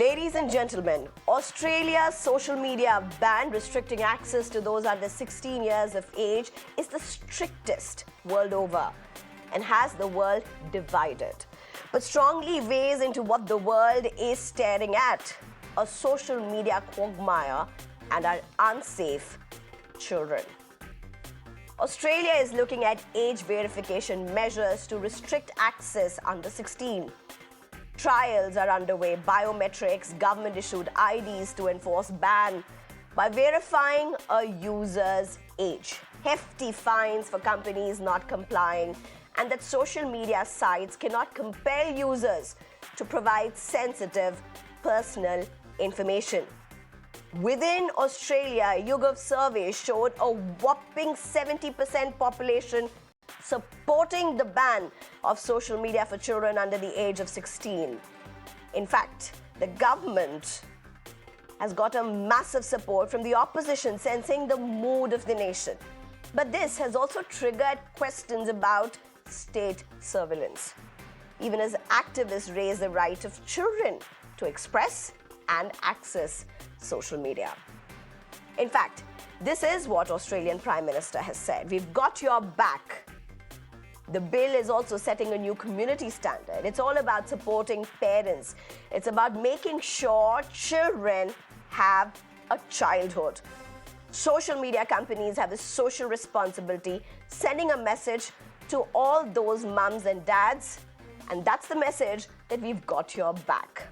Ladies and gentlemen, Australia's social media ban restricting access to those under 16 years of age is the strictest world over and has the world divided, but strongly weighs into what the world is staring at: a social media quagmire and our unsafe children. Australia is looking at age verification measures to restrict access under 16. Trials are underway. Biometrics, government-issued IDs to enforce ban by verifying a user's age. Hefty fines for companies not complying, and that social media sites cannot compel users to provide sensitive personal information. Within Australia, a YouGov survey showed a whopping 70% population supporting the ban of social media for children under the age of 16. In fact, the government has got a massive support from the opposition, sensing the mood of the nation. But this has also triggered questions about state surveillance, even as activists raise the right of children to express and access social media. In fact, this is what Australian Prime Minister has said: "We've got your back." The bill is also setting a new community standard. It's all about supporting parents. It's about making sure children have a childhood. Social media companies have a social responsibility, sending a message to all those mums and dads, and that's the message that we've got your back.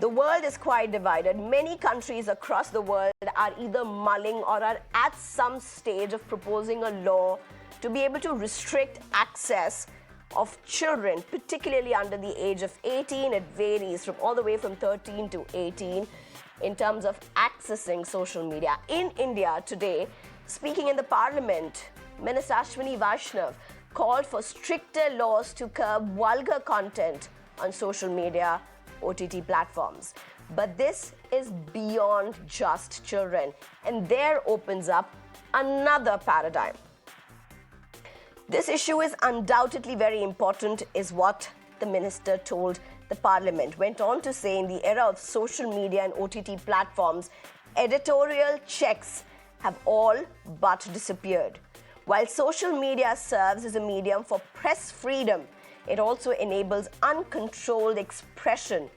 The world is quite divided. Many countries across the world are either mulling or are at some stage of proposing a law to be able to restrict access of children, particularly under the age of 18. It varies from all the way from 13 to 18 in terms of accessing social media. In India today, speaking in the parliament, Minister Ashwini Vaishnav called for stricter laws to curb vulgar content on social media OTT platforms. But this is beyond just children, and there opens up another paradigm. This issue is undoubtedly very important, is what the minister told the parliament. Went on to say, in the era of social media and OTT platforms, editorial checks have all but disappeared. While social media serves as a medium for press freedom, it also enables uncontrolled expression,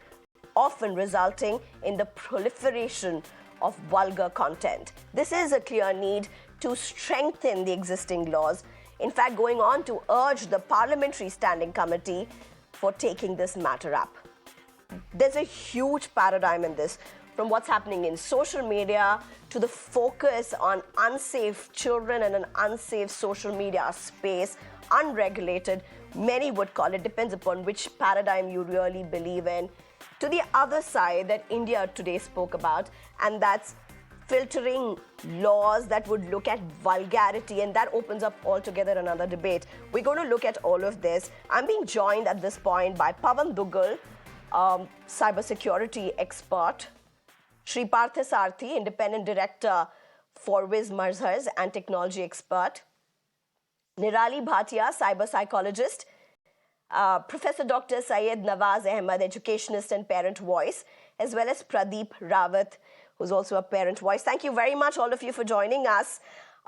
often resulting in the proliferation of vulgar content. This is a clear need to strengthen the existing laws. In fact, going on to urge the Parliamentary Standing Committee for taking this matter up. There's a huge paradigm in this, from what's happening in social media to the focus on unsafe children and an unsafe social media space, unregulated, many would call it, depends upon which paradigm you really believe in, to the other side that India today spoke about, and that's filtering laws that would look at vulgarity, and that opens up altogether another debate. We're going to look at all of this. I'm being joined at this point by Pawan Dugal, cybersecurity expert, Shri Partha Sarthi, independent director for Wiz Marzhers and technology expert, Nirali Bhatia, cyber psychologist, Professor Dr. Syed Nawaz Ahmed, educationist and parent voice, as well as Pradeep Rawat, who's also a parent voice. Thank you very much, all of you, for joining us.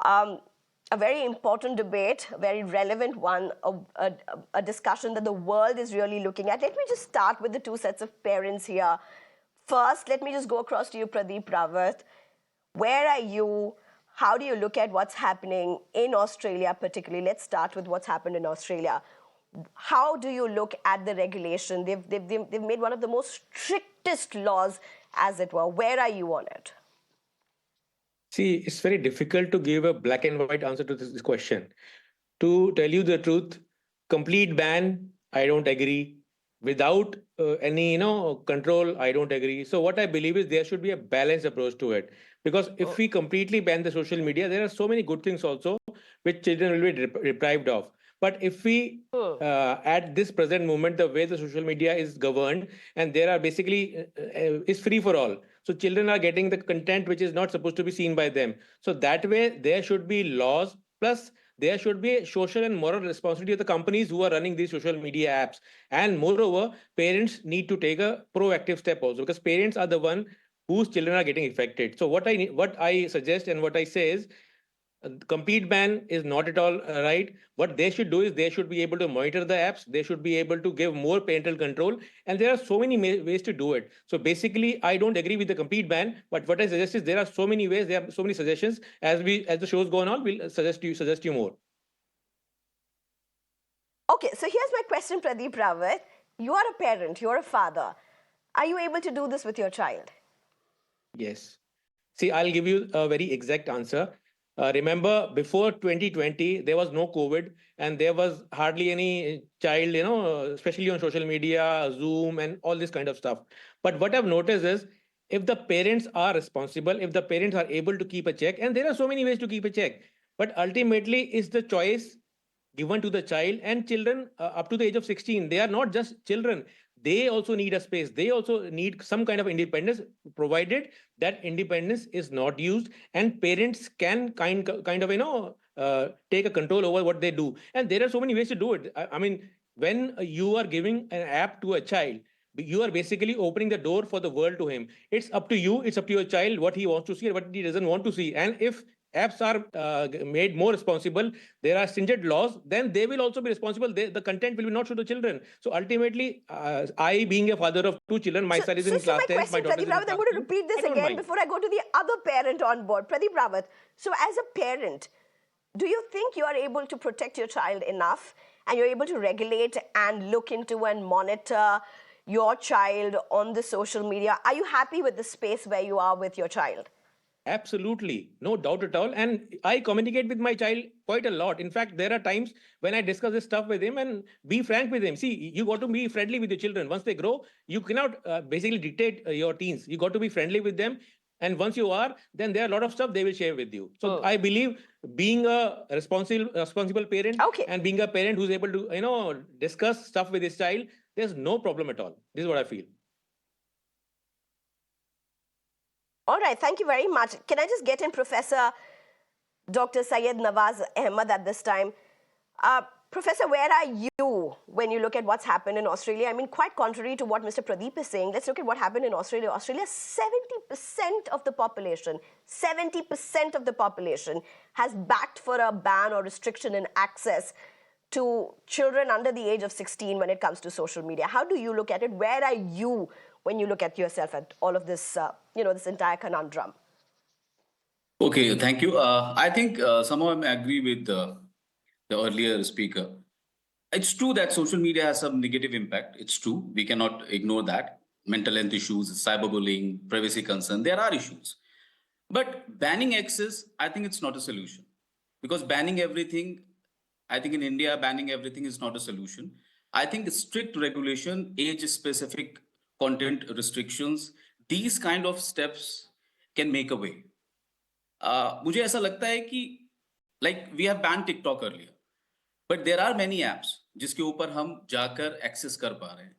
A very important debate, a very relevant one, a discussion that the world is really looking at. Let me just start with the two sets of parents here. First, let me just go across to you, Pradeep Rawat. Where are you? How do you look at what's happening in Australia particularly? Let's start with what's happened in Australia. How do you look at the regulation? They've made one of the most strictest laws, as it were. Where are you on it? See, it's very difficult to give a black and white answer to this question. To tell you the truth, complete ban, I don't agree. Without any control, I don't agree. So what I believe is there should be a balanced approach to it. Because if we completely ban the social media, there are so many good things also which children will be deprived of. But if we, at this present moment, the way the social media is governed, and there are basically, is free for all. So children are getting the content which is not supposed to be seen by them. So that way, there should be laws, plus there should be a social and moral responsibility of the companies who are running these social media apps. And moreover, parents need to take a proactive step also, because parents are the one whose children are getting affected. So what I suggest and what I say is, complete ban is not at all right. What they should do is they should be able to monitor the apps. They should be able to give more parental control, and there are so many ways to do it. So basically, I don't agree with the complete ban, but what I suggest is there are so many ways. There are so many suggestions. As the shows go on, we'll suggest you more. Okay, so here's my question, Pradeep Rawat. You are a parent, you're a father. Are you able to do this with your child? Yes. See, I'll give you a very exact answer. Remember, before 2020, there was no COVID, and there was hardly any child, especially on social media, Zoom, and all this kind of stuff. But what I've noticed is, if the parents are responsible, if the parents are able to keep a check, and there are so many ways to keep a check, but ultimately, it's the choice given to the child. And children up to the age of 16, they are not just children. They also need a space. They also need some kind of independence, provided that independence is not used, and parents can kind of take a control over what they do. And there are so many ways to do it. I mean, when you are giving an app to a child, you are basically opening the door for the world to him. It's up to you, it's up to your child what he wants to see and what he doesn't want to see. And if apps are made more responsible, there are stringent laws, then they will also be responsible. The content will be not shown to children. So ultimately, I, being a father of two children, my son is in So class my 10th, my question, daughter is Pradeep in Rawat, I'm class going to 10th. repeat this I don't again mind. before I go to the other parent on board. Pradeep Rawat, so as a parent, do you think you are able to protect your child enough, and you're able to regulate and look into and monitor your child on the social media? Are you happy with the space where you are with your child? Absolutely, no doubt at all. And I communicate with my child quite a lot. In fact, there are times when I discuss this stuff with him and be frank with him. See, you got to be friendly with your children. Once they grow, you cannot basically dictate your teens. You got to be friendly with them. And once you are, then there are a lot of stuff they will share with you. So I believe being a responsible parent, Okay. and being a parent who's able to discuss stuff with his child, there's no problem at all. This is what I feel. All right, thank you very much. Can I just get in Professor Dr. Syed Nawaz Ahmed at this time? Professor, where are you when you look at what's happened in Australia? I mean, quite contrary to what Mr. Pradeep is saying, let's look at what happened in Australia. Australia, 70% of the population, 70% of the population has backed for a ban or restriction in access to children under the age of 16 when it comes to social media. How do you look at it? Where are you when you look at yourself at all of this, this entire conundrum? Okay, thank you. I think somehow I agree with the earlier speaker. It's true that social media has some negative impact. It's true. We cannot ignore that. Mental health issues, cyberbullying, privacy concern, there are issues. But banning access, I think it's not a solution. Because banning everything, I think in India, banning everything is not a solution. I think strict regulation, age-specific content restrictions, these kind of steps can make a way. मुझे ऐसा लगता है कि like we have ban TikTok earlier but there are many apps जिसके ऊपर हम जाकर access कर पा रहे हैं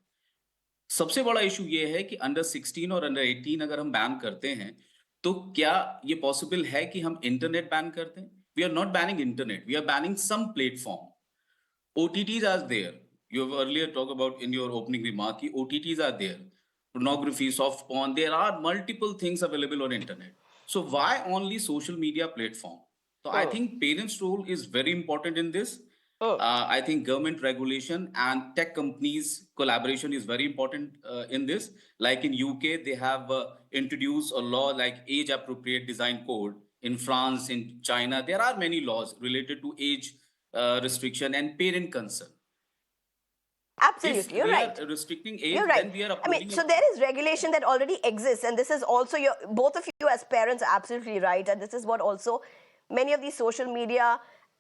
सबसे बड़ा इशू ये है कि अंडर 16 और अंडर 18 अगर हम बैन करते हैं तो क्या ये पॉसिबल है कि हम इंटरनेट बैन करते हैं we are not banning internet we are banning some platform OTTs are there. You have earlier talked about in your opening remark, OTTs are there. Pornography, soft porn, there are multiple things available on internet. So why only social media platform? So I think parents' role is very important in this. I think government regulation and tech companies collaboration is very important in this. Like in UK, they have introduced a law like age appropriate design code. In France, in China, there are many laws related to age restriction and parent consent. Absolutely, If you're we right. are restricting age, You're right. then we are I mean, uploading. so there is regulation that already exists, and this is also both of you as parents are absolutely right, and this is what also many of these social media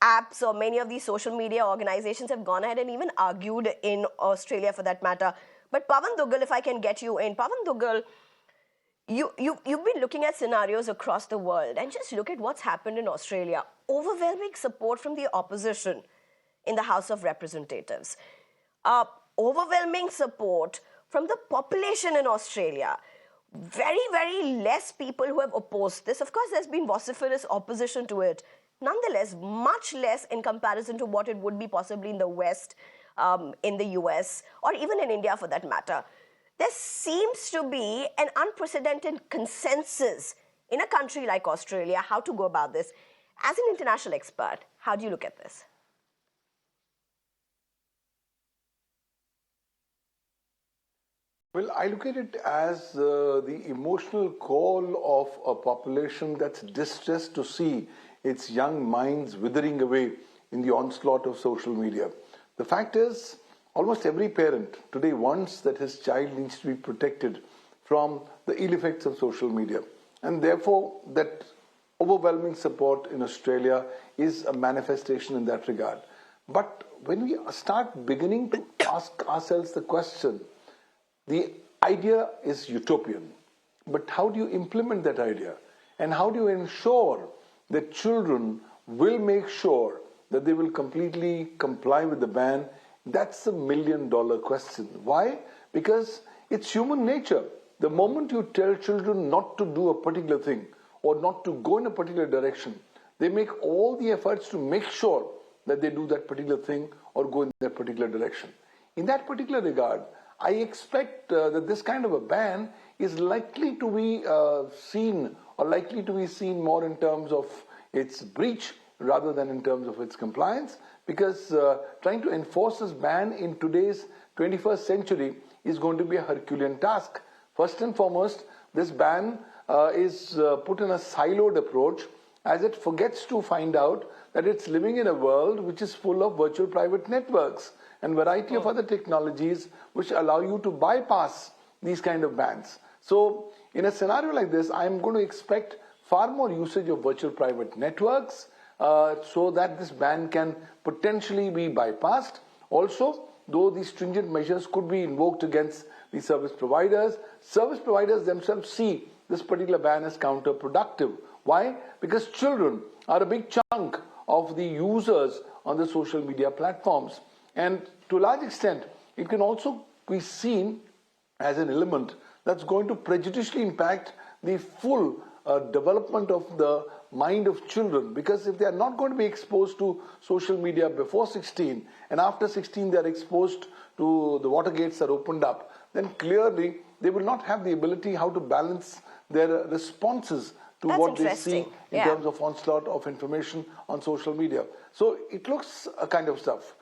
apps or many of these social media organizations have gone ahead and even argued in Australia for that matter. But Pavan Duggal, if I can get you in, Pavan Duggal, you've been looking at scenarios across the world, and just look at what's happened in Australia. Overwhelming support from the opposition in the House of Representatives. Overwhelming support from the population in Australia. Very, very less people who have opposed this. Of course, there's been vociferous opposition to it. nonetheless much less in comparison to what it would be possibly in the West, in the US, or even in India for that matter. There seems to be an unprecedented consensus in a country like Australia how to go about this. As an international expert, how do you look at this? Well, I look at it as the emotional call of a population that's distressed to see its young minds withering away in the onslaught of social media. The fact is, almost every parent today wants that his child needs to be protected from the ill effects of social media. And therefore, that overwhelming support in Australia is a manifestation in that regard. But when we start beginning to ask ourselves the question, the idea is utopian, but how do you implement that idea? And how do you ensure that children will make sure that they will completely comply with the ban? That's a $1,000,000 question. Why? Because it's human nature. The moment you tell children not to do a particular thing or not to go in a particular direction, they make all the efforts to make sure that they do that particular thing or go in that particular direction. In that particular regard, I expect that this kind of a ban is likely to be seen more in terms of its breach rather than in terms of its compliance, because trying to enforce this ban in today's 21st century is going to be a Herculean task. First and foremost, this ban is put in a siloed approach, as it forgets to find out that it's living in a world which is full of virtual private networks and variety of other technologies which allow you to bypass these kind of bans. So in a scenario like this, I'm going to expect far more usage of virtual private networks so that this ban can potentially be bypassed. Also, though these stringent measures could be invoked against the service providers themselves see this particular ban as counterproductive. Why? Because children are a big chunk of the users on the social media platforms. And to a large extent, it can also be seen as an element that's going to prejudicially impact the full development of the mind of children. Because if they are not going to be exposed to social media before 16 and after 16 they are exposed to the water gates are opened up, then clearly they will not have the ability how to balance their responses to what they see in terms of onslaught of information on social media. So it looks a kind of stuff.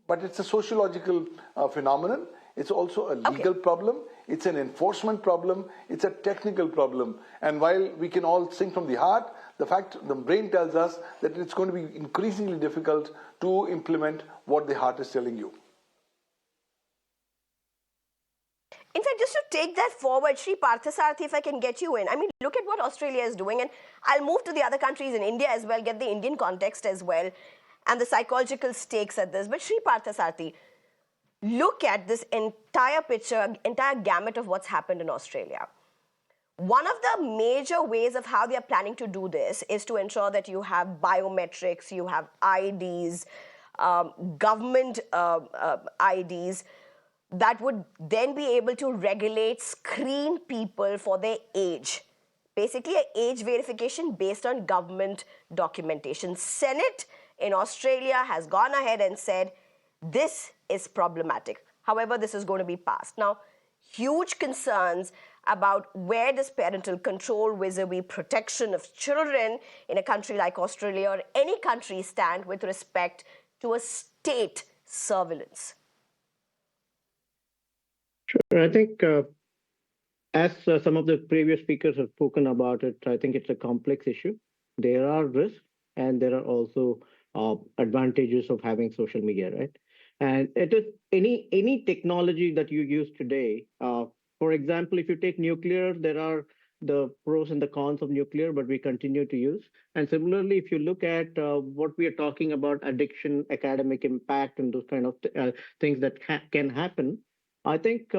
But it's a sociological phenomenon. It's also a legal problem. It's an enforcement problem. It's a technical problem. And while we can all sing from the heart, the brain tells us that it's going to be increasingly difficult to implement what the heart is telling you. In fact, just to take that forward, Sri Parthasarathi, if I can get you in. I mean, look at what Australia is doing. And I'll move to the other countries in India as well, get the Indian context as well, and the psychological stakes at this. But Sri Parthasarathi, look at this entire picture, entire gamut of what's happened in Australia. One of the major ways of how they are planning to do this is to ensure that you have biometrics, you have IDs, government IDs that would then be able to regulate, screen people for their age. Basically, an age verification based on government documentation. Senate in Australia has gone ahead and said this is problematic. However, this is going to be passed. Now, huge concerns about where does parental control vis-a-vis protection of children in a country like Australia or any country stand with respect to a state surveillance. Sure. I think as some of the previous speakers have spoken about it, I think it's a complex issue. There are risks and there are also advantages of having social media, right? And it is any technology that you use today. For example, if you take nuclear, there are the pros and the cons of nuclear, but we continue to use. And similarly, if you look at what we are talking about, addiction, academic impact, and those kind of things that can happen, I think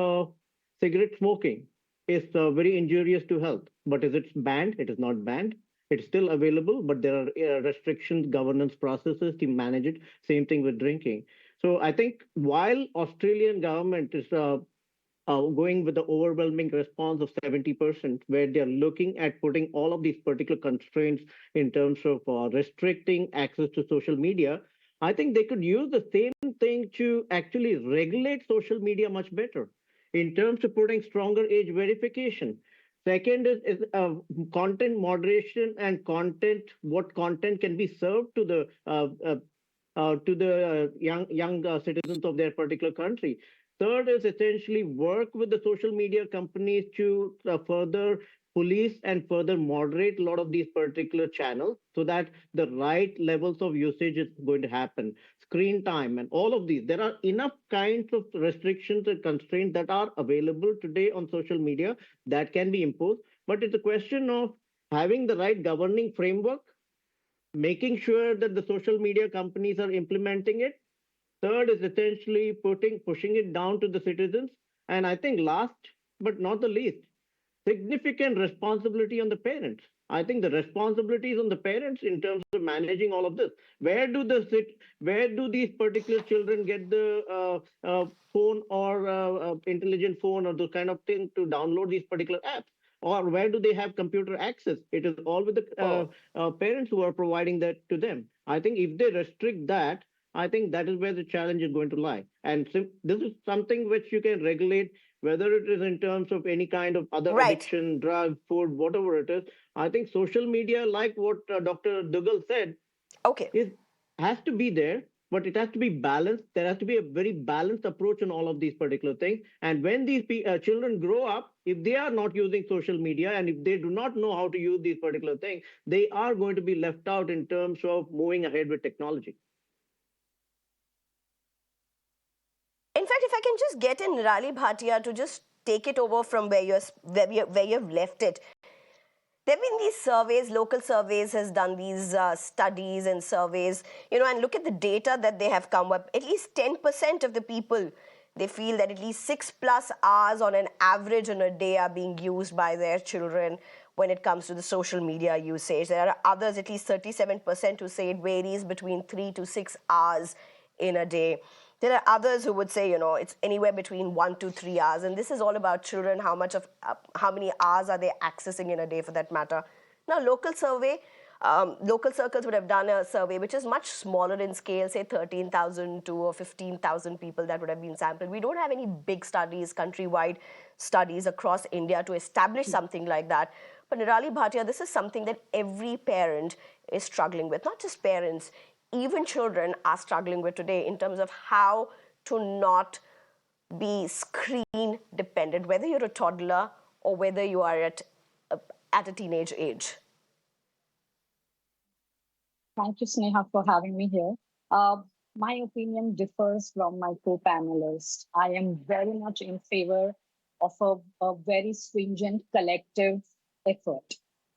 cigarette smoking is very injurious to health. But is it banned? It is not banned. It's still available, but there are restrictions, governance processes to manage it. Same thing with drinking. So I think while Australian government is going with the overwhelming response of 70%, where they're looking at putting all of these particular constraints in terms of restricting access to social media, I think they could use the same thing to actually regulate social media much better in terms of putting stronger age verification. Second is content moderation and content, what content can be served to the young citizens of their particular country. Third is essentially work with the social media companies to further police and further moderate a lot of these particular channels so that the right levels of usage is going to happen. Screen time and all of these. There are enough kinds of restrictions and constraints that are available today on social media that can be imposed. But it's a question of having the right governing framework, making sure that the social media companies are implementing it. Third is essentially pushing it down to the citizens. And I think last but not the least, significant responsibility on the parents. I think the responsibility is on the parents in terms of managing all of this. Where do these particular children get the phone or intelligent phone or those kind of thing to download these particular apps? Or where do they have computer access? It is all with the parents who are providing that to them. I think if they restrict that, I think that is where the challenge is going to lie. And this is something which you can regulate, whether it is in terms of any kind of other Right. addiction, drug, food, whatever it is. I think social media, like what Dr. Dugal said, Okay. is has to be there, but it has to be balanced. There has to be a very balanced approach on all of these particular things. And when these children grow up, if they are not using social media and if they do not know how to use these particular things, they are going to be left out in terms of moving ahead with technology. In fact, if I can just get in Nirali Bhatia to just take it over from where you've left it. There have been these surveys, local surveys has done these studies and surveys, and look at the data that they have come up. At least 10% of the people, they feel that at least 6+ hours on an average in a day are being used by their children when it comes to the social media usage. There are others, at least 37%, who say it varies between 3 to 6 hours in a day. There are others who would say, it's anywhere between 1 to 3 hours. And this is all about children, how many hours are they accessing in a day for that matter. Now, local circles would have done a survey which is much smaller in scale, say 13,000 to or 15,000 people that would have been sampled. We don't have any big studies, countrywide studies across India to establish something like that. But Nirali Bhatia, this is something that every parent is struggling with, not just parents, even children are struggling with today in terms of how to not be screen dependent, whether you're a toddler or whether you are at a teenage age. Thank you, Sneha, for having me here. My opinion differs from my co-panelists. I am very much in favor of a very stringent collective effort.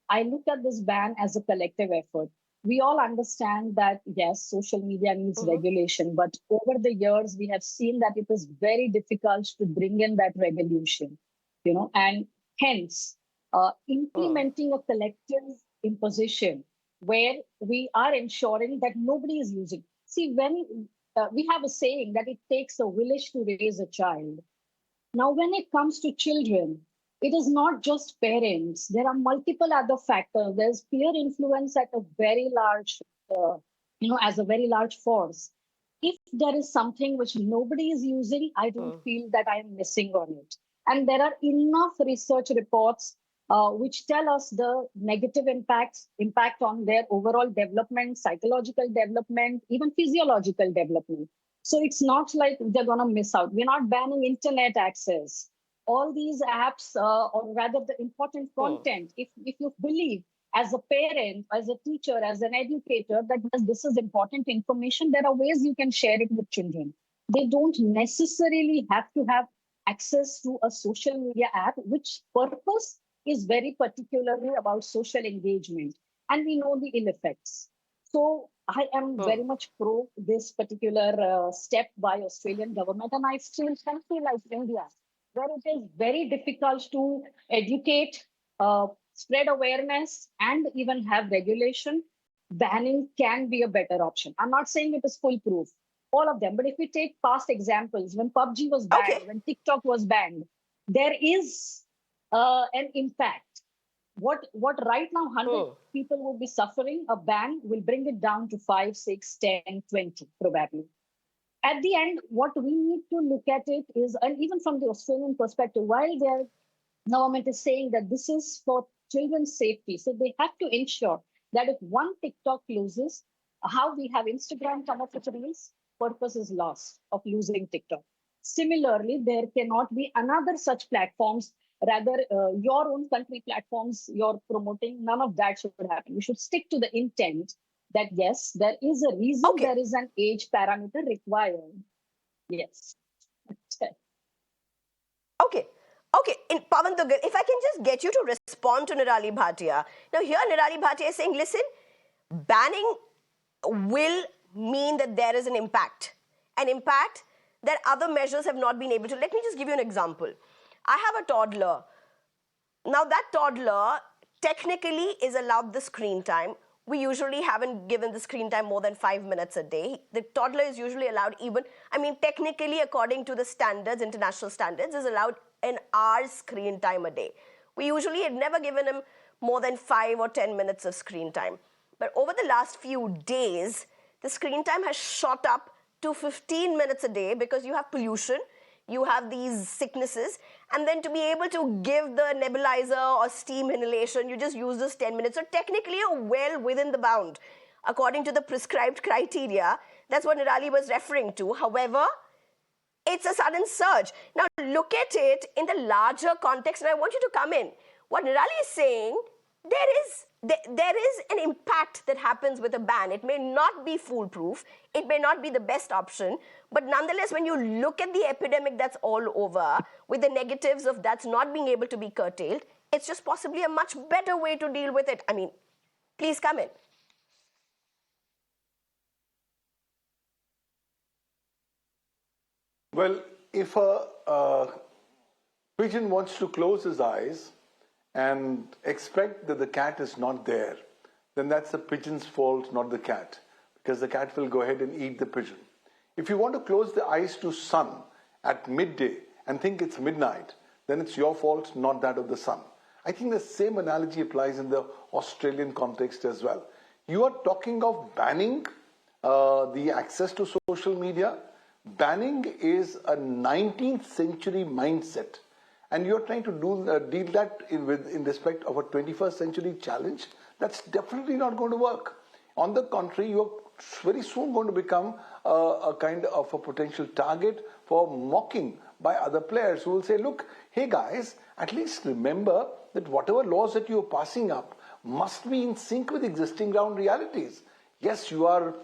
I look at this ban as a collective effort. We all understand that, yes, social media needs regulation, but over the years, we have seen that it is very difficult to bring in that regulation, and hence implementing a collective imposition where we are ensuring that nobody is using. See, when we have a saying that it takes a village to raise a child. Now, when it comes to children, it is not just parents. There are multiple other factors. There's peer influence at a very large, as a very large force. If there is something which nobody is using, I don't feel that I am missing on it. And there are enough research reports which tell us the negative impact on their overall development, psychological development, even physiological development. So it's not like they're going to miss out. We're not banning internet access. All these apps, or rather the important content, if you believe as a parent, as a teacher, as an educator, that this is important information, there are ways you can share it with children. They don't necessarily have to have access to a social media app, which purpose is very particularly about social engagement. And we know the ill effects. So I am very much pro this particular step by Australian government. And I still feel like India, where it is very difficult to educate, spread awareness, and even have regulation, banning can be a better option. I'm not saying it is foolproof, all of them. But if we take past examples, when PUBG was banned, when TikTok was banned, there is an impact. What right now 100 people would be suffering, a ban will bring it down to 5, 6, 10, 20 probably. At the end, what we need to look at it is, and even from the Australian perspective, while their government is saying that this is for children's safety, so they have to ensure that if one TikTok loses, how we have Instagram come up with reels, purpose is lost of losing TikTok. Similarly, there cannot be another such platforms, rather your own country platforms you're promoting, none of that should happen. We should stick to the intent that yes, there is a reason, there is an age parameter required. Yes. Okay. Okay, in Pavan Dugal, if I can just get you to respond to Nirali Bhatia. Now here Nirali Bhatia is saying, listen, banning will mean that there is an impact that other measures have not been able to. Let me just give you an example. I have a toddler. Now that toddler technically is allowed the screen time. We usually haven't given the screen time more than 5 minutes a day. The toddler is usually allowed technically according to the standards, international standards, is allowed an hour's screen time a day. We usually had never given him more than 5 or 10 minutes of screen time. But over the last few days, the screen time has shot up to 15 minutes a day because you have pollution, you have these sicknesses, and then to be able to give the nebulizer or steam inhalation, you just use this 10 minutes. So technically you're well within the bound. According to the prescribed criteria, that's what Nirali was referring to. However, it's a sudden surge. Now look at it in the larger context, and I want you to come in. What Nirali is saying, there is an impact that happens with a ban. It may not be foolproof, it may not be the best option, but nonetheless, when you look at the epidemic that's all over, with the negatives of that's not being able to be curtailed, it's just possibly a much better way to deal with it. Please come in. Well, if a pigeon wants to close his eyes and expect that the cat is not there, then that's the pigeon's fault, not the cat, because the cat will go ahead and eat the pigeon. If you want to close the eyes to sun at midday and think it's midnight, then it's your fault, not that of the sun. I think the same analogy applies in the Australian context as well. You are talking of banning the access to social media. Banning is a 19th century mindset, and you're trying to deal that in respect of a 21st century challenge. That's definitely not going to work. On the contrary, you're very soon going to become a kind of a potential target for mocking by other players who will say, look, hey guys, at least remember that whatever laws that you're passing up must be in sync with existing ground realities. Yes, you are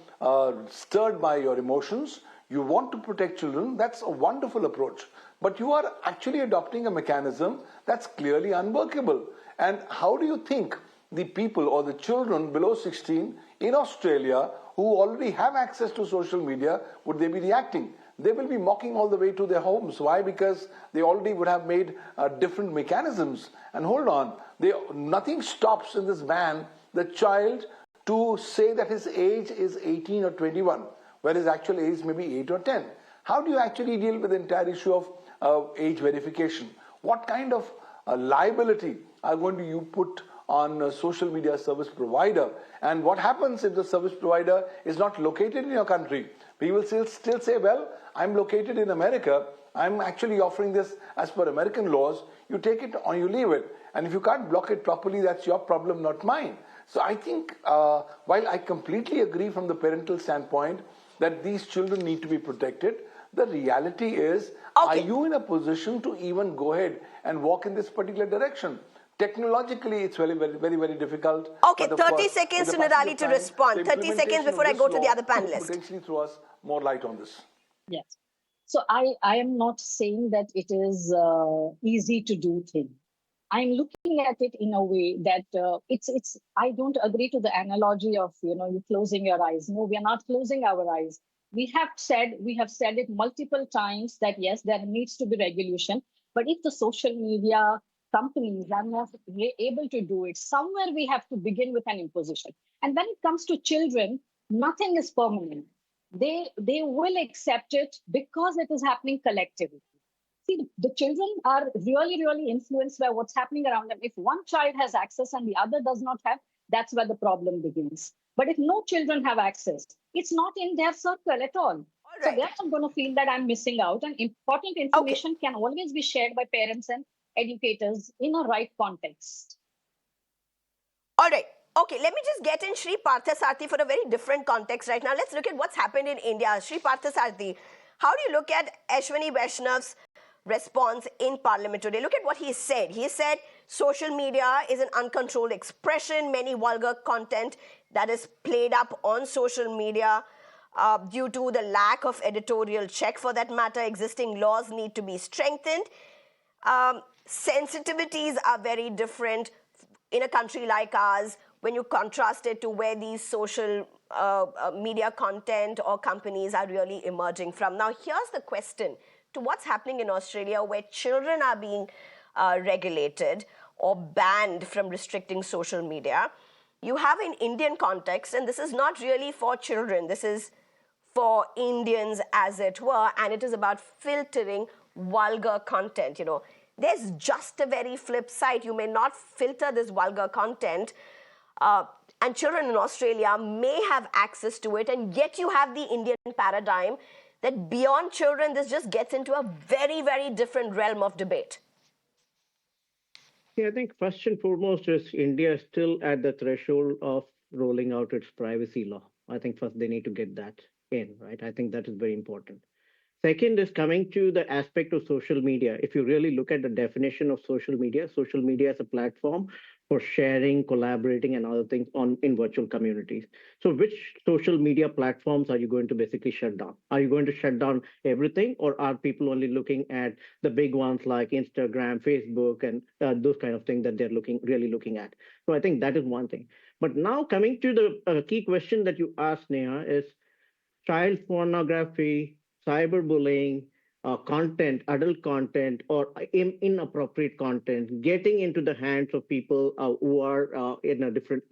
stirred by your emotions. You want to protect children, that's a wonderful approach. But you are actually adopting a mechanism that's clearly unworkable. And how do you think the people or the children below 16 in Australia who already have access to social media, would they be reacting? They will be mocking all the way to their homes. Why? Because they already would have made different mechanisms. And hold on, nothing stops in this ban the child to say that his age is 18 or 21. Where his actual age may be 8 or 10. How do you actually deal with the entire issue of age verification? What kind of liability are going to you put on a social media service provider? And what happens if the service provider is not located in your country? He will still say, well, I'm located in America. I'm actually offering this as per American laws. You take it or you leave it. And if you can't block it properly, that's your problem, not mine. So I think while I completely agree from the parental standpoint that these children need to be protected, the reality is, are you in a position to even go ahead and walk in this particular direction? Technologically, it's very, very, very, very difficult. Okay, 30 seconds to Nirali to respond. 30 seconds before I go to the other panelist. Potentially throw us more light on this. Yes. So I am not saying that it is easy to do thing. I'm looking at it in a way that it's. I don't agree to the analogy of you closing your eyes. No, we are not closing our eyes. We have said it multiple times that yes, there needs to be regulation. But if the social media companies are not able to do it, somewhere we have to begin with an imposition. And when it comes to children, nothing is permanent. They will accept it because it is happening collectively. see, the children are really, really influenced by what's happening around them. If one child has access and the other does not have, that's where the problem begins. But if no children have access, it's not in their circle at all. So right. they're not going to feel that I'm missing out. And important information can always be shared by parents and educators in a right context. All right. Okay, let me just get in Sri Parthasarthi for a very different context right now. Let's look at what's happened in India. Sri Parthasarthi, how do you look at Ashwini Vaishnav's response in Parliament today? Look at what he said. He said social media is an uncontrolled expression, many vulgar content that is played up on social media. Due to the lack of editorial check for that matter, existing laws need to be strengthened. Sensitivities are very different in a country like ours when you contrast it to where these social media content or companies are really emerging from. Now, here's the question to what's happening in Australia, where children are being regulated or banned from restricting social media. You have an Indian context, and this is not really for children. This is for Indians, as it were, and it is about filtering vulgar content. You know, there's just a very flip side. You may not filter this vulgar content, and children in Australia may have access to it, and yet you have the Indian paradigm that beyond children, this just gets into a very, very different realm of debate. Yeah, I think first and foremost is India is still at the threshold of rolling out its privacy law. I think first they need to get that in, right? I think that is very important. Second is coming to the aspect of social media. If you really look at the definition of social media is a platform for sharing, collaborating, and other things on in virtual communities. So, which social media platforms are you going to basically shut down? Are you going to shut down everything, or are people only looking at the big ones like Instagram, Facebook, and those kind of things that they're really looking at? So, I think that is one thing. But now coming to the key question that you asked, Neha, is child pornography, cyberbullying, content, adult content, or inappropriate content getting into the hands of people who are in a different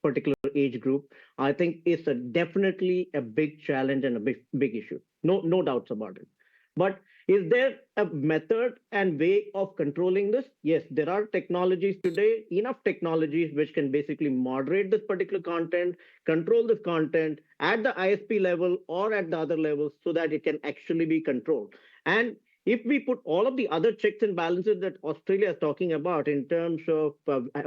particular age group, I think is definitely a big challenge and a big issue. No doubts about it. But is there a method and way of controlling this? Yes, there are technologies today, enough technologies which can basically moderate this particular content, control this content at the ISP level or at the other levels so that it can actually be controlled. And if we put all of the other checks and balances that Australia is talking about in terms of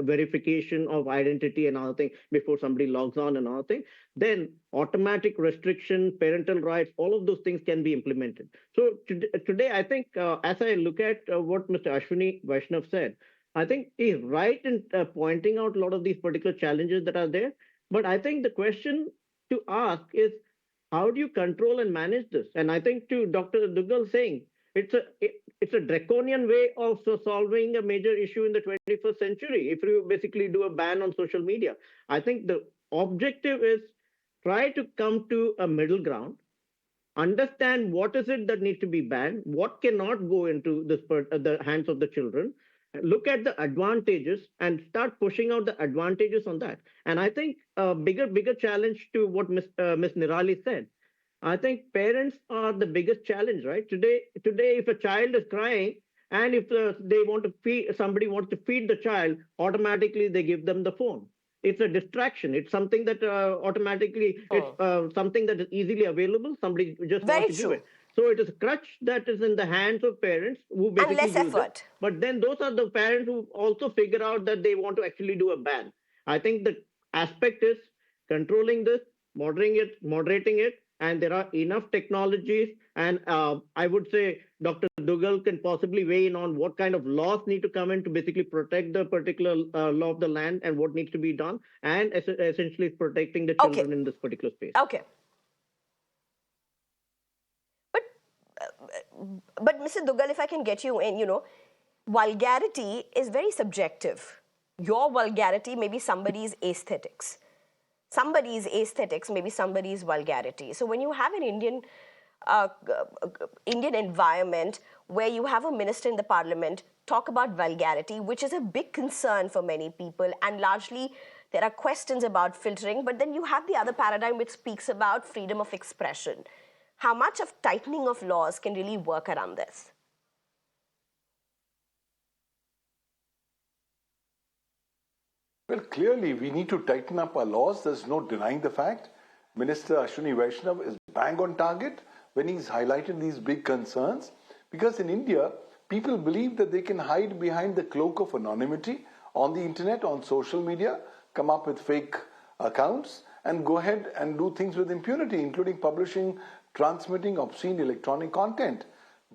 verification of identity and other thing before somebody logs on and other thing, then automatic restriction, parental rights, all of those things can be implemented. So today, I think as I look at what Mr. Ashwini Vaishnav said, I think he's right in pointing out a lot of these particular challenges that are there. But I think the question to ask is, how do you control and manage this? And I think to Dr. Dugal saying, it's a draconian way of solving a major issue in the 21st century. If you basically do a ban on social media, I think the objective is try to come to a middle ground, understand what is it that needs to be banned, what cannot go into the hands of the children, look at the advantages and start pushing out the advantages on that. And I think a bigger challenge to what Ms. Nirali said, I think parents are the biggest challenge, right? Today, if a child is crying and if they want to feed, somebody wants to feed the child, automatically they give them the phone. It's a distraction. It's something that it's something that is easily available. Somebody just wants to give it. So it is a crutch that is in the hands of parents who basically and less use effort. it. But then those are the parents who also figure out that they want to actually do a ban. I think the aspect is controlling this, moderating it, and there are enough technologies. And I would say Dr. Dugal can possibly weigh in on what kind of laws need to come in to basically protect the particular law of the land and what needs to be done, and essentially protecting the children in this particular space. Okay. But Mr. Dugal, if I can get you in, vulgarity is very subjective. Your vulgarity may be somebody's aesthetics. Somebody's aesthetics may be somebody's vulgarity. So when you have an Indian environment where you have a minister in the parliament talk about vulgarity, which is a big concern for many people, and largely there are questions about filtering, but then you have the other paradigm which speaks about freedom of expression. How much of tightening of laws can really work around this? Well, clearly, we need to tighten up our laws. There's no denying the fact. Minister Ashwini Vaishnav is bang on target when he's highlighted these big concerns. Because in India, people believe that they can hide behind the cloak of anonymity on the internet, on social media, come up with fake accounts, and go ahead and do things with impunity, including publishing, transmitting obscene electronic content.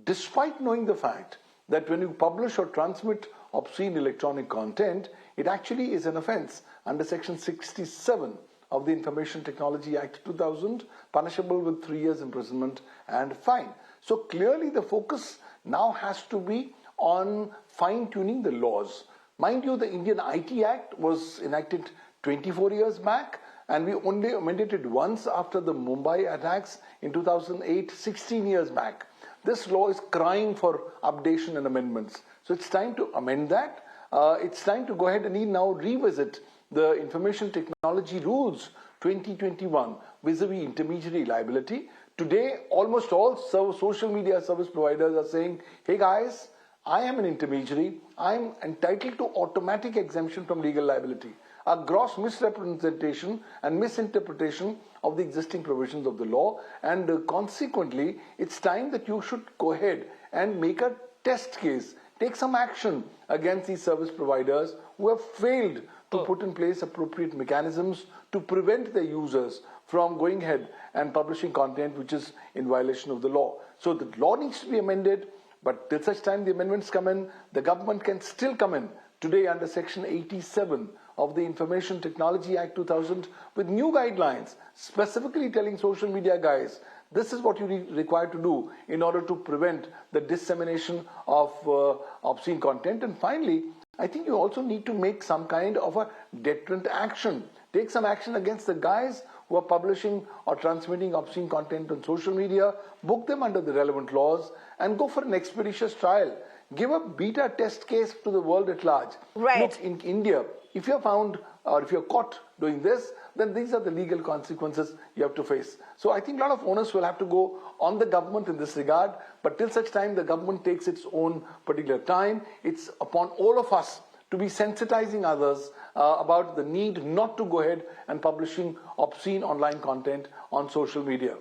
Despite knowing the fact that when you publish or transmit obscene electronic content, it actually is an offense under Section 67 of the Information Technology Act 2000, punishable with 3 years imprisonment and fine. So clearly the focus now has to be on fine-tuning the laws. Mind you, the Indian IT Act was enacted 24 years back, and we only amended it once after the Mumbai attacks in 2008, 16 years back. This law is crying for updation and amendments. So it's time to amend that. It's time to go ahead and now revisit the Information Technology Rules 2021 vis-a-vis intermediary liability. Today, almost all social media service providers are saying, hey guys, I am an intermediary. I'm entitled to automatic exemption from legal liability. A gross misrepresentation and misinterpretation of the existing provisions of the law, and consequently, it's time that you should go ahead and make a test case, take some action against these service providers who have failed to put in place appropriate mechanisms to prevent their users from going ahead and publishing content which is in violation of the law. So the law needs to be amended, but till such time the amendments come in, the government can still come in today under Section 87 of the Information Technology Act 2000 with new guidelines specifically telling social media guys, this is what you require to do in order to prevent the dissemination of obscene content. And finally, I think you also need to make some kind of a deterrent action. Take some action against the guys who are publishing or transmitting obscene content on social media, book them under the relevant laws, and go for an expeditious trial. Give a beta test case to the world at large. Right. Look, in India, if you're found or if you're caught doing this, then these are the legal consequences you have to face. So I think a lot of onus will have to go on the government in this regard, but till such time the government takes its own particular time, it's upon all of us to be sensitizing others about the need not to go ahead and publishing obscene online content on social media.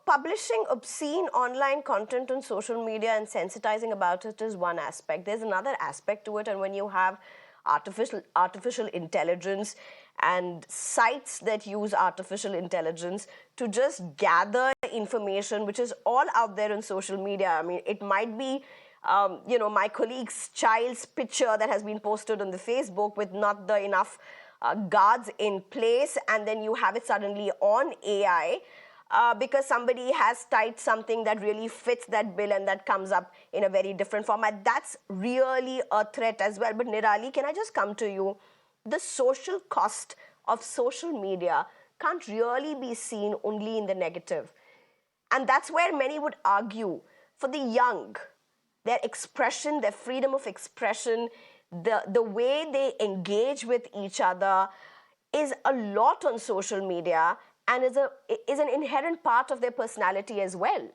Publishing obscene online content on social media and sensitizing about it is one aspect. There's another aspect to it, and when you have artificial intelligence and sites that use artificial intelligence to just gather information which is all out there on social media. I mean, it might be my colleague's child's picture that has been posted on the Facebook with not the enough guards in place, and then you have it suddenly on AI. Because somebody has typed something that really fits that bill and that comes up in a very different format. That's really a threat as well. But Nirali, can I just come to you? The social cost of social media can't really be seen only in the negative. And that's where many would argue for the young, their expression, their freedom of expression, the way they engage with each other is a lot on social media, and is an inherent part of their personality as well.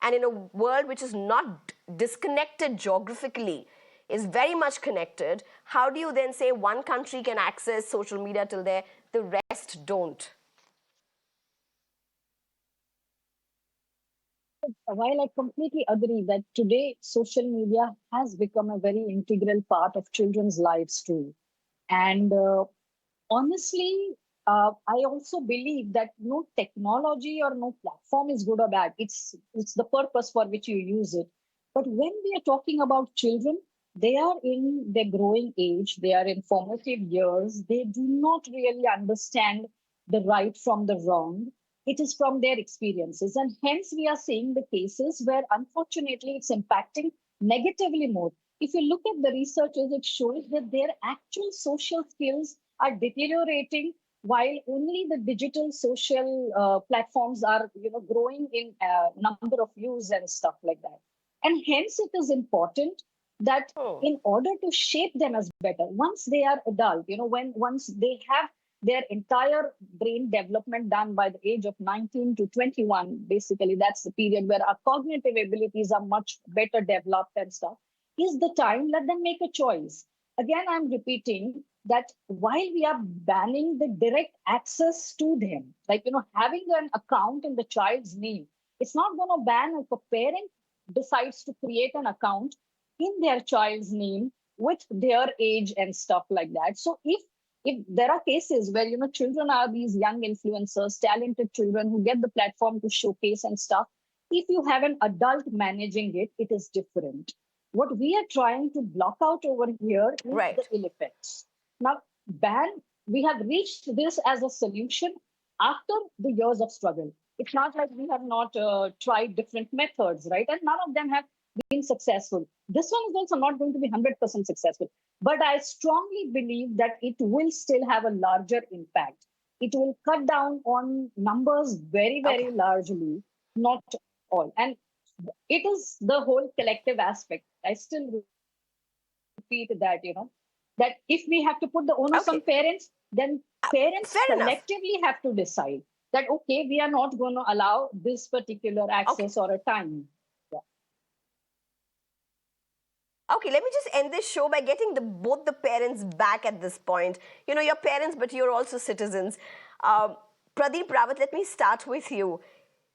And in a world which is not disconnected geographically, is very much connected, how do you then say one country can access social media till there, the rest don't? While I completely agree that today social media has become a very integral part of children's lives too. And honestly, I also believe that no technology or no platform is good or bad. It's the purpose for which you use it. But when we are talking about children, they are in their growing age, they are in formative years, they do not really understand the right from the wrong. It is from their experiences. And hence we are seeing the cases where unfortunately it's impacting negatively more. If you look at the researchers, it shows that their actual social skills are deteriorating while only the digital social platforms are growing in number of views and stuff like that. And hence it is important that in order to shape them as better, once they are adult, once they have their entire brain development done by the age of 19 to 21, basically that's the period where our cognitive abilities are much better developed and stuff. is the time, let them make a choice. Again, I'm repeating that while we are banning the direct access to them, like, having an account in the child's name, it's not going to ban if a parent decides to create an account in their child's name with their age and stuff like that. So if there are cases where children are these young influencers, talented children who get the platform to showcase and stuff, if you have an adult managing it, it is different. What we are trying to block out over here is Right. the ill effects. Now, we have reached this as a solution after the years of struggle. It's not like we have not tried different methods, right? And none of them have been successful. This one is also not going to be 100% successful. But I strongly believe that it will still have a larger impact. It will cut down on numbers very, very largely, not all. And it is the whole collective aspect. I still repeat that, that if we have to put the onus on parents, then parents fair enough. collectively have to decide that, okay, we are not going to allow this particular access or a time. Okay, let me just end this show by getting both the parents back at this point. You're parents, but you're also citizens. Pradeep Rawat, let me start with you.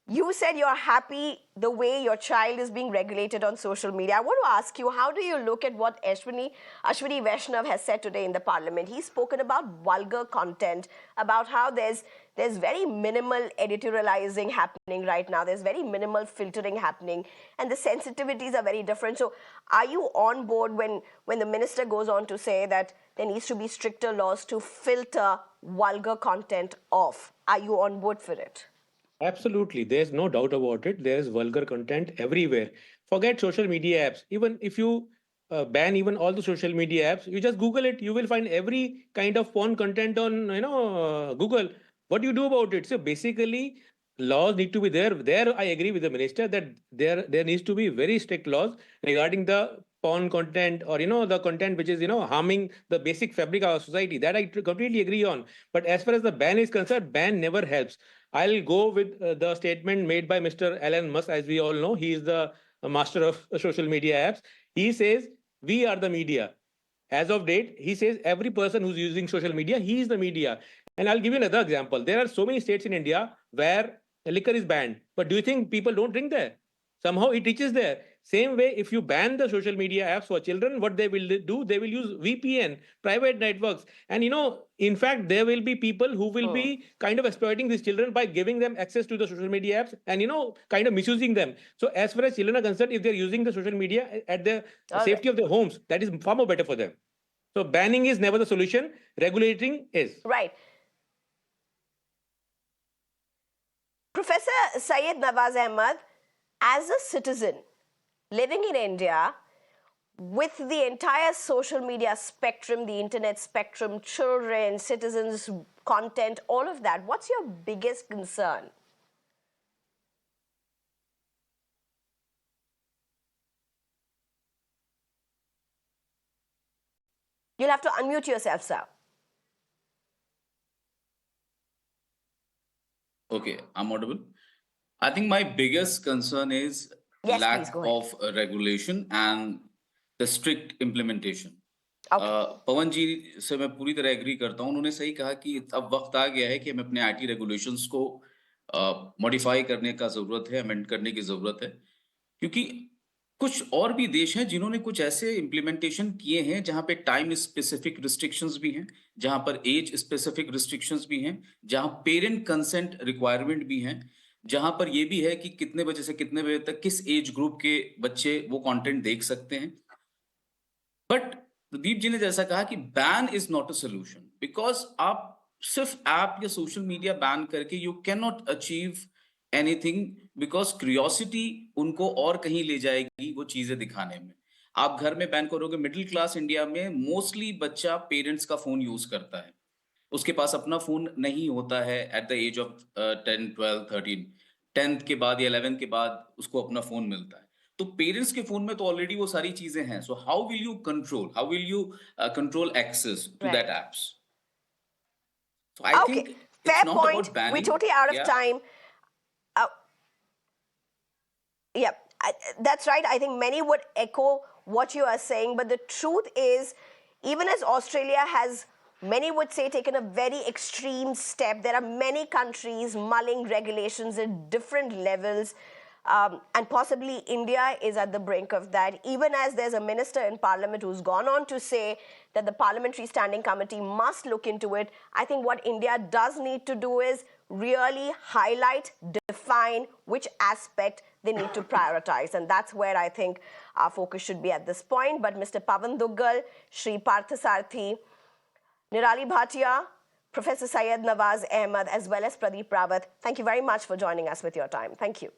You said you're happy the way your child is being regulated on social media. I want to ask you, how do you look at what Ashwini Vaishnav has said today in the parliament? He's spoken about vulgar content, about how there's very minimal editorializing happening right now. There's very minimal filtering happening, and the sensitivities are very different. So are you on board when the minister goes on to say that there needs to be stricter laws to filter vulgar content off? Are you on board for it? Absolutely. There's no doubt about it. There's vulgar content everywhere. Forget social media apps. Even if you ban even all the social media apps, you just Google it. You will find every kind of porn content on Google. What do you do about it? So basically, laws need to be there. There, I agree with the minister that there needs to be very strict laws regarding the porn content, or the content which is harming the basic fabric of our society. That I completely agree on. But as far as the ban is concerned, ban never helps. I'll go with the statement made by Mr. Elon Musk. As we all know, he is the master of social media apps. He says, we are the media. As of date, he says every person who's using social media, he is the media. And I'll give you another example. There are so many states in India where liquor is banned. But do you think people don't drink there? Somehow it reaches there. Same way, if you ban the social media apps for children, what they will do, they will use VPN, private networks. And in fact, there will be people who will be kind of exploiting these children by giving them access to the social media apps and, kind of misusing them. So as far as children are concerned, if they're using the social media at the safety of their homes, that is far more better for them. So banning is never the solution. Regulating is. Right. Professor Syed Nawaz Ahmad, as a citizen living in India, with the entire social media spectrum, the internet spectrum, children, citizens, content, all of that, what's your biggest concern? You'll have to unmute yourself, sir. Okay, I'm audible. I think my biggest concern is Yes, lack please, go ahead. of regulation and the strict implementation. Okay. पवन जी से मैं पूरी तरह agree करता हूँ. उन्होंने सही कहा कि अब वक्त आ गया है कि हमें अपने आईटी रेगुलेशंस को मॉडिफाई करने का जरूरत है, अमेंड करने की जरूरत है, क्योंकि कुछ और भी देश हैं जिन्होंने कुछ ऐसे इम्प्लीमेंटेशन किए हैं जहां पे टाइम स्पेसिफिक रिस्ट्रिक्शंस भी हैं, जहां पर एज स्पेसिफिक रिस्ट्रिक्शंस भी हैं, जहां पेरेंट कंसेंट रिक्वायरमेंट भी हैं, जहां पर ये भी है कि कितने बजे से कितने बजे तक किस एज ग्रुप के बच्चे वो कंटेंट देख सकते हैं. बट प्रदीप जी ने जैसा कहा कि ban is not a solution, because आप सिर्फ ऐप या सोशल मीडिया बैन करके you can not achieve anything, because curiosity उनको और कहीं ले जाएगी वो चीजें दिखाने में. आप घर में बैन करोगे, मिडिल क्लास इंडिया में मोस्टली बच्चा पेरेंट्स का फोन यूज करता है, उसके पास अपना फोन नहीं होता है at the age of 10, 12, 13. 10th के बाद या 11th के बाद उसको अपना फोन मिलता है. तो पेरेंट्स के फोन में तो ऑलरेडी वो सारी चीजें हैं. So how will you control access to that apps? So I think it's fair not point. about banning. We're totally out of time. Yeah, that's right. I think many would echo what you are saying, but the truth is, even as Australia has, many would say, taken a very extreme step, there are many countries mulling regulations at different levels. And possibly India is at the brink of that, even as there's a minister in Parliament who's gone on to say that the Parliamentary Standing Committee must look into it. I think what India does need to do is really highlight, define which aspect they need to prioritize. And that's where I think our focus should be at this point. But Mr. Pavan Duggal, Shri Parthasarthi, Nirali Bhatia, Professor Syed Nawaz Ahmed, as well as Pradeep Rawat, thank you very much for joining us with your time. Thank you.